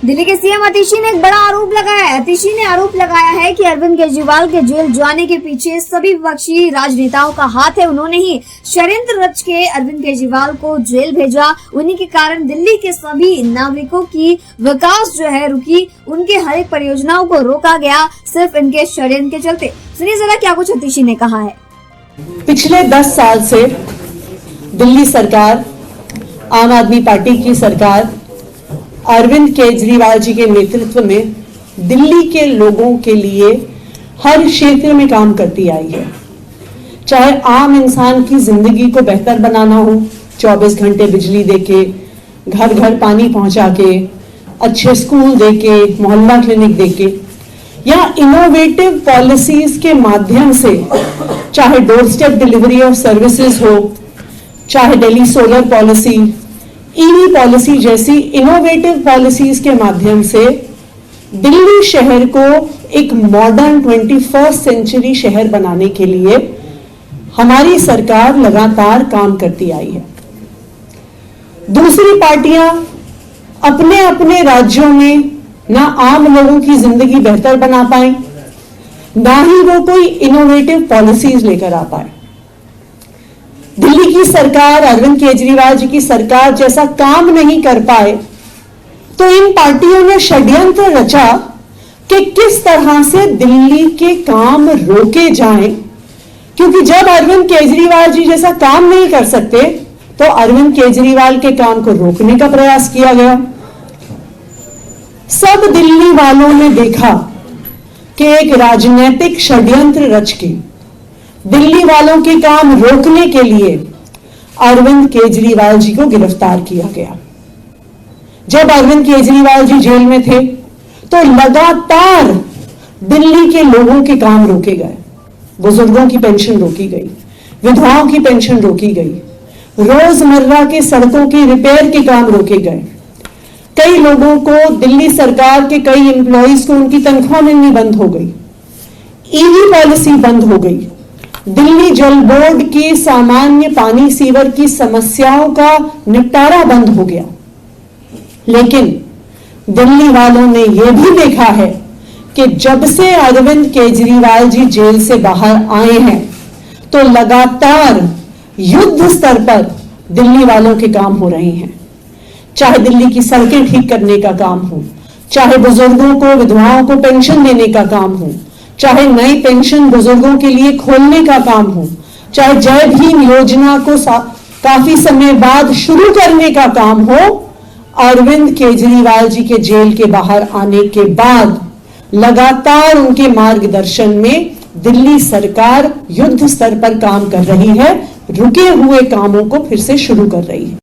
दिल्ली के सीएम आतिशी ने एक बड़ा आरोप लगाया है। आतिशी ने आरोप लगाया है कि अरविंद केजरीवाल के जेल जाने के पीछे सभी विपक्षी राजनेताओं का हाथ है। उन्होंने ही षड्यंत्र रच के अरविंद केजरीवाल को जेल भेजा। उन्हीं के कारण दिल्ली के सभी नागरिकों की विकास जो है रुकी, उनके हर एक परियोजनाओं को रोका गया सिर्फ इनके षड्यंत्र के चलते। सुनिए जरा क्या कुछ आतिशी ने कहा है। पिछले 10 साल से दिल्ली सरकार, आम आदमी पार्टी की सरकार अरविंद केजरीवाल जी के नेतृत्व में दिल्ली के लोगों के लिए हर क्षेत्र में काम करती आई है। चाहे आम इंसान की जिंदगी को बेहतर बनाना हो, 24 घंटे बिजली देके, घर घर पानी पहुंचा के, अच्छे स्कूल देके, मोहल्ला क्लिनिक देके, या इनोवेटिव पॉलिसीज के माध्यम से, चाहे door step delivery of services हो, चाहे Delhi solar policy, EV policy जैसी इनोवेटिव पॉलिसीज के माध्यम से दिल्ली शहर को एक मॉडर्न 21st सेंचुरी शहर बनाने के लिए हमारी सरकार लगातार काम करती आई है। दूसरी पार्टियां अपने अपने राज्यों में ना आम लोगों की जिंदगी बेहतर बना पाए, ना ही वो कोई इनोवेटिव पॉलिसीज लेकर आ पाए। दिल्ली की सरकार, अरविंद केजरीवाल जी की सरकार जैसा काम नहीं कर पाए तो इन पार्टियों ने षड्यंत्र रचा कि किस तरह से दिल्ली के काम रोके जाएं, क्योंकि जब अरविंद केजरीवाल जी जैसा काम नहीं कर सकते तो अरविंद केजरीवाल के काम को रोकने का प्रयास किया गया। सब दिल्ली वालों ने देखा कि एक राजनीतिक षड्यंत्र रच के दिल्ली वालों के काम रोकने के लिए अरविंद केजरीवाल जी को गिरफ्तार किया गया। जब अरविंद केजरीवाल जी जेल में थे तो लगातार दिल्ली के लोगों के काम रोके गए। बुजुर्गों की पेंशन रोकी गई, विधवाओं की पेंशन रोकी गई, रोजमर्रा के सड़कों के रिपेयर के काम रोके गए। कई लोगों को, दिल्ली सरकार के कई एम्प्लॉइज को उनकी तनख्वाह मिलनी बंद हो गई, ईवी पॉलिसी बंद हो गई, दिल्ली जल बोर्ड की सामान्य पानी सीवर की समस्याओं का निपटारा बंद हो गया। लेकिन दिल्ली वालों ने यह भी देखा है कि जब से अरविंद केजरीवाल जी जेल से बाहर आए हैं तो लगातार युद्ध स्तर पर दिल्ली वालों के काम हो रहे हैं। चाहे दिल्ली की सड़कें ठीक करने का काम हो, चाहे बुजुर्गों को, विधवाओं को पेंशन देने का काम हो, चाहे नई पेंशन बुजुर्गों के लिए खोलने का काम हो, चाहे जय भीम योजना को काफी समय बाद शुरू करने का काम हो, अरविंद केजरीवाल जी के जेल के बाहर आने के बाद लगातार उनके मार्गदर्शन में दिल्ली सरकार युद्ध स्तर पर काम कर रही है, रुके हुए कामों को फिर से शुरू कर रही है।